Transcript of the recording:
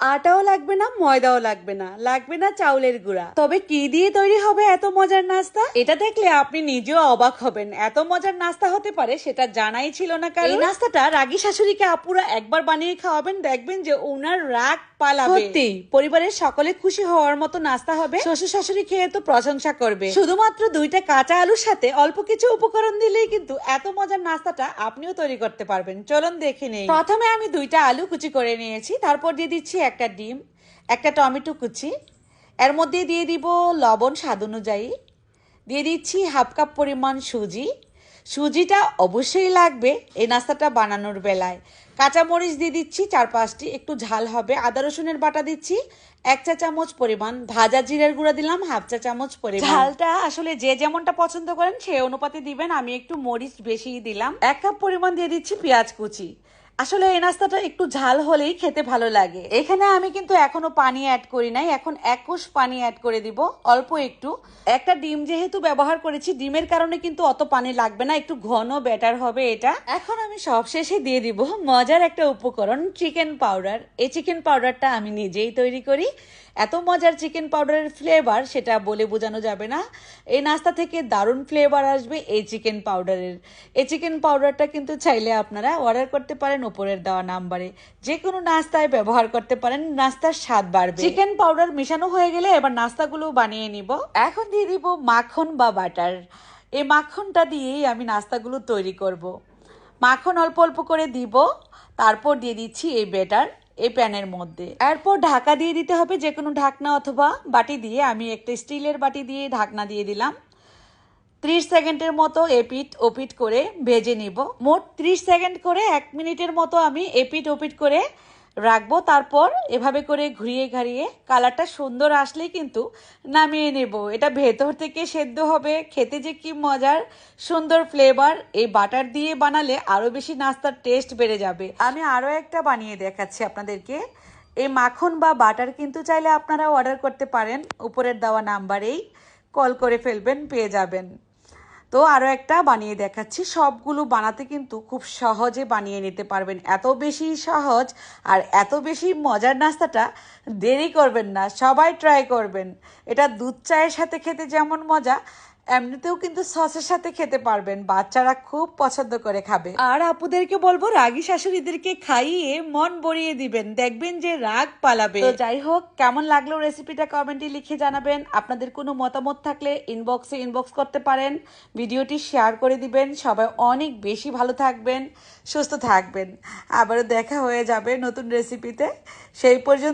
আটাও লাগবে না, ময়দাও লাগবে না, লাগবে না চাউলের গুঁড়া। তবে কি দিয়ে তৈরি হবে এত মজার নাস্তা? এটা দেখলে আপনি নিজেও অবাক হবেন। এত মজার নাস্তা হতে পারে সেটা জানাই ছিল না কারণ। এই নাস্তাটা রাগী শাশুড়িকে আপুরা একবার বানিয়ে খাওয়াবেন, দেখবেন যে ওনার রাগ পালাবে। সত্যি পরিবারের সকলে খুশি হওয়ার মতো নাস্তা হবে। শ্বশুর শাশুড়ি খেয়ে তো প্রশংসা করবে। শুধুমাত্র 2টা কাঁচা আলুর সাথে অল্প কিছু উপকরণ দিলেই কিন্তু এত মজার নাস্তাটা আপনিও তৈরি করতে পারবেন। চলুন দেখে নেই। প্রথমে আমি 2টা আলু কুচি করে নিয়েছি, তারপর দিয়ে দিচ্ছি একটা ডিম, একটা টমেটো কুচি, এর মধ্যে দিয়ে দিব লবণ স্বাদ অনুযায়ী, দিয়ে দিচ্ছি হাফ কাপ পরিমাণ সুজি। সুজিটা অবশ্যই লাগবে এই নাস্তাটা বানানোর বেলায়। কাঁচামরিচ দিয়ে দিচ্ছি 4-5টি, একটু ঝাল হবে। আদা রসুনের বাটা দিচ্ছি 1 চা চামচ পরিমাণ, ভাজা জিরার গুঁড়া দিলাম হাফ চা চামচ পরিমাণ। ঝালটা আসলে যে যেমনটা পছন্দ করেন সেই অনুপাতে দিবেন, আমি একটু মরিচ বেশি দিলাম। 1 কাপ পরিমাণ দিয়ে দিচ্ছি পেঁয়াজ কুচি। আসলে এই নাস্তাটা একটু ঝাল হলেই খেতে ভালো লাগে। এখানে আমি কিন্তু এখনো পানি অ্যাড করি নাই, এখন 1 কোষ পানি অ্যাড করে দিব অল্প একটু। একটা ডিম যেহেতু ব্যবহার করেছি, ডিমের কারণে কিন্তু অত পানি লাগবে না, একটু ঘন ব্যাটার হবে এটা। এখন আমি সবশেষে দিয়ে দিব মজার একটা উপকরণ, চিকেন পাউডার। এই চিকেন পাউডারটা আমি নিজেই তৈরি করি। এত মজার চিকেন পাউডারের ফ্লেভার সেটা বলে বোঝানো যাবে না। এই নাস্তা থেকে দারুণ ফ্লেভার আসবে এই চিকেন পাউডারের। এই চিকেন পাউডারটা কিন্তু চাইলে আপনারা অর্ডার করতে পারেন উপরের দেওয়া নাম্বারে। যে কোনো নাস্তায় ব্যবহার করতে পারেন, নাস্তার স্বাদ বাড়বে। চিকেন পাউডার মেশানো হয়ে গেলে এবার নাস্তাগুলো বানিয়ে নিব। এখন দিয়ে দিব মাখন বা বাটার। এই মাখনটা দিয়েই আমি নাস্তাগুলো তৈরি করব। মাখন অল্প অল্প করে দিব, তারপর দিয়ে দিচ্ছি এই ব্যাটার এই প্যানের মধ্যে। এরপর ঢাকা দিয়ে দিতে হবে, যে কোনো ঢাকনা অথবা বাটি দিয়ে। আমি একটা স্টিলের বাটি দিয়ে ঢাকনা দিয়ে দিলাম। 30 সেকেন্ডের মতো এপিট ওপিট করে ভেজে নিব। মোট 30 সেকেন্ড করে 1 মিনিটের মতো আমি এপিট ওপিট করে রাখবো। তারপর এভাবে করে ঘুরিয়ে ঘাড়িয়ে কালারটা সুন্দর আসলেই কিন্তু নামিয়ে নেব। এটা ভেতর থেকে সেদ্ধ হবে, খেতে যে কি মজার, সুন্দর ফ্লেভার। এই বাটার দিয়ে বানালে আরো বেশি নাস্তার টেস্ট বেড়ে যাবে। আমি আরো একটা বানিয়ে দেখাচ্ছি আপনাদেরকে। এই মাখন বা বাটার কিন্তু চাইলে আপনারা অর্ডার করতে পারেন, উপরের দেওয়া নাম্বারেই কল করে ফেলবেন, পেয়ে যাবেন। তো আরও একটা বানিয়ে দেখাচ্ছি। সবগুলো বানাতে কিন্তু খুব সহজে বানিয়ে নিতে পারবেন, এত বেশি সহজ আর এত বেশি মজার নাস্তাটা দেরি করবেন না, সবাই ট্রাই করবেন। এটা দুধ চায়ের সাথে খেতে যেমন মজা, এমনিতেও কিন্তু সসের সাথে খেতে পারবেন, বাচ্চারা খুব পছন্দ করে খাবে। আর আপুদেরকে বলবো রাগী শাশুড়িদেরকে খাইয়ে মন ভরিয়ে দিবেন, দেখবেন যে রাগ পালাবে। তো যাই হোক, কেমন লাগলো রেসিপিটা কমেন্টে লিখে জানাবেন। আপনাদের কোনো মতামত থাকলে ইনবক্স করতে পারেন। ভিডিওটি শেয়ার করে দিবেন। সবাই অনেক বেশি ভালো থাকবেন, সুস্থ থাকবেন। আবারও দেখা হয়ে যাবে নতুন রেসিপিতে। সেই পর্যন্ত